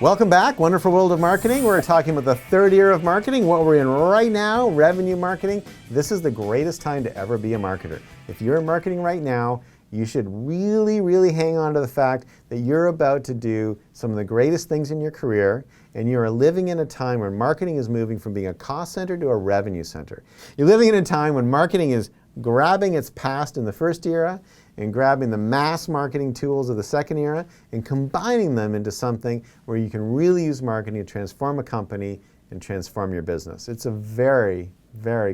Welcome back, Wonderful World of Marketing. We're talking about the third year of marketing, what we're in right now, revenue marketing. This is the greatest time to ever be a marketer. If you're in marketing right now, you should really hang on to the fact that you're about to do some of the greatest things in your career, and you are living in a time where marketing is moving from being a cost center to a revenue center. You're living in a time when marketing is grabbing its past in the first era and grabbing the mass marketing tools of the second era and combining them into something where you can really use marketing to transform a company and transform your business. It's a very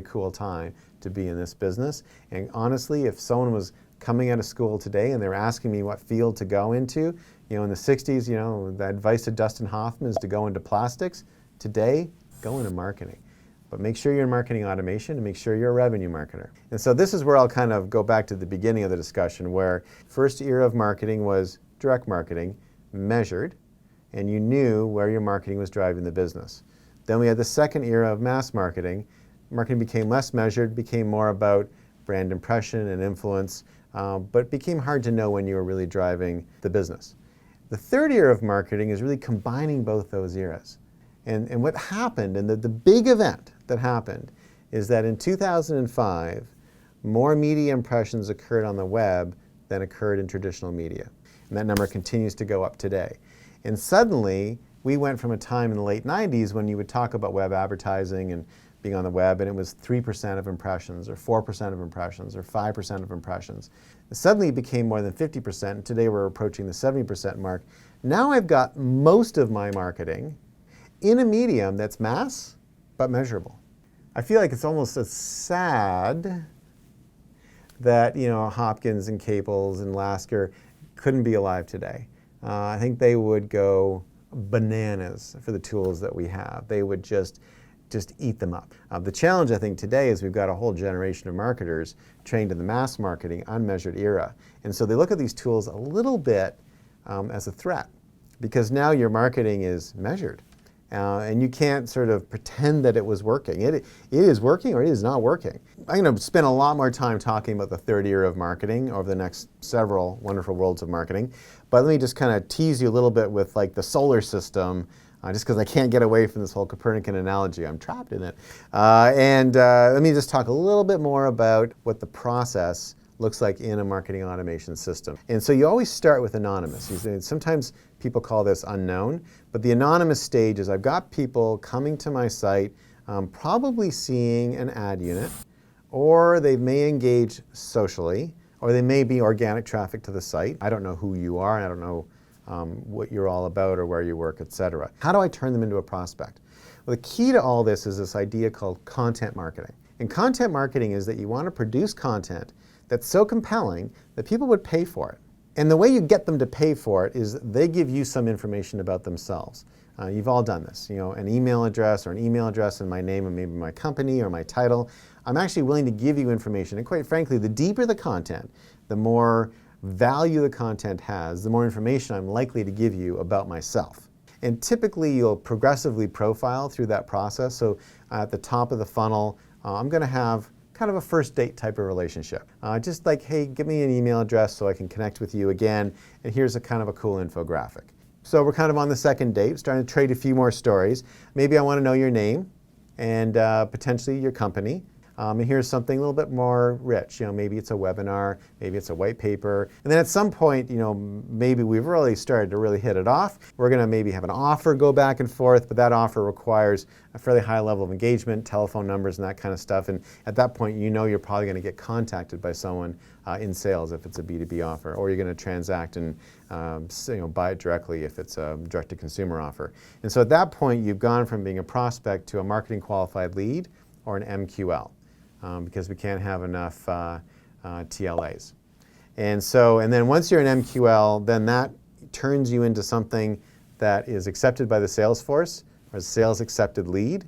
cool time to be in this business. And honestly, if someone was coming out of school today and they're asking me what field to go into, in the 60s, the advice to Dustin Hoffman is to go into plastics. Today, go into marketing. But make sure you're in marketing automation and make sure you're a revenue marketer. And so this is where I'll kind of go back to the beginning of the discussion, where first era of marketing was direct marketing, measured, and you knew where your marketing was driving the business. Then we had the second era of mass marketing. Marketing became less measured, became more about brand impression and influence, but became hard to know when you were really driving the business. The third era of marketing is really combining both those eras. And what happened, and the big event that happened, is that in 2005, more media impressions occurred on the web than occurred in traditional media. And that number continues to go up today. And suddenly, we went from a time in the late 90s when you would talk about web advertising and being on the web, and it was 3% of impressions, or 4% of impressions, or 5% of impressions. Suddenly it became more than 50%, and today we're approaching the 70% mark. Now I've got most of my marketing in a medium that's mass, but measurable. I feel like it's almost as sad that, Hopkins and Caples and Lasker couldn't be alive today. I think they would go bananas for the tools that we have. They would just eat them up. The challenge, I think, today is we've got a whole generation of marketers trained in the mass marketing, unmeasured era. And so they look at these tools a little bit as a threat, because now your marketing is measured. And you can't sort of pretend that it was working. It is working or it is not working. I'm going to spend a lot more time talking about the third era of marketing over the next several wonderful worlds of marketing. But let me just kind of tease you a little bit with like the solar system, just because I can't get away from this whole Copernican analogy. I'm trapped in it. Let me just talk a little bit more about what the process looks like in a marketing automation system. And so you always start with anonymous. Sometimes people call this unknown, but the anonymous stage is I've got people coming to my site, probably seeing an ad unit, or they may engage socially, or they may be organic traffic to the site. I don't know who you are, I don't know what you're all about or where you work, etc. How do I turn them into a prospect? Well, the key to all this is this idea called content marketing. And content marketing is that you want to produce content that's so compelling that people would pay for it. And the way you get them to pay for it is they give you some information about themselves. You've all done this, an email address and my name and maybe my company or my title. I'm actually willing to give you information. And quite frankly, the deeper the content, the more value the content has, the more information I'm likely to give you about myself. And typically you'll progressively profile through that process. So at the top of the funnel, I'm going to have kind of a first date type of relationship. Just like, hey, give me an email address so I can connect with you again, and here's a kind of a cool infographic. So we're kind of on the second date, starting to trade a few more stories. Maybe I want to know your name and potentially your company. And here's something a little bit more rich. Maybe it's a webinar, maybe it's a white paper. And then at some point, maybe we've really started to really hit it off. We're going to maybe have an offer go back and forth, but that offer requires a fairly high level of engagement, telephone numbers and that kind of stuff. And at that point, you're probably going to get contacted by someone in sales if it's a B2B offer, or you're going to transact and buy it directly if it's a direct-to-consumer offer. And so at that point, you've gone from being a prospect to a marketing qualified lead or an MQL. Because we can't have enough TLAs. And then once you're an MQL, then that turns you into something that is accepted by the sales force, or a sales accepted lead.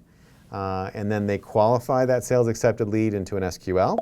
And then they qualify that sales accepted lead into an SQL.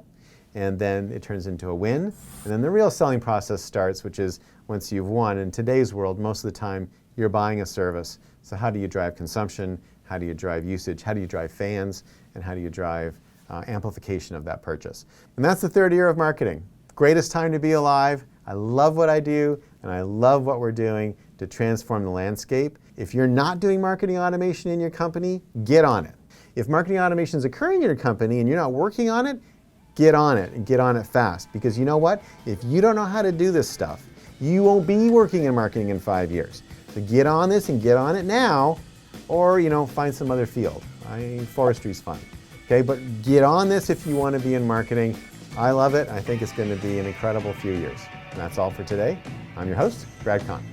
And then it turns into a win. And then the real selling process starts, which is once you've won. In today's world, most of the time, you're buying a service. So how do you drive consumption? How do you drive usage? How do you drive fans? And how do you drive amplification of that purchase? And that's the third year of marketing. Greatest time to be alive. I love what I do, and I love what we're doing. to transform the landscape. If you're not doing marketing automation in your company, get on it. If marketing automation is occurring in your company and you're not working on it, get on it and get on it fast. Because you know what? If you don't know how to do this stuff, you won't be working in marketing in 5 years. So get on this and get on it now, or find some other field. Forestry's fun. Okay, but get on this if you want to be in marketing. I love it. I think it's going to be an incredible few years. And that's all for today. I'm your host, Brad Kahn.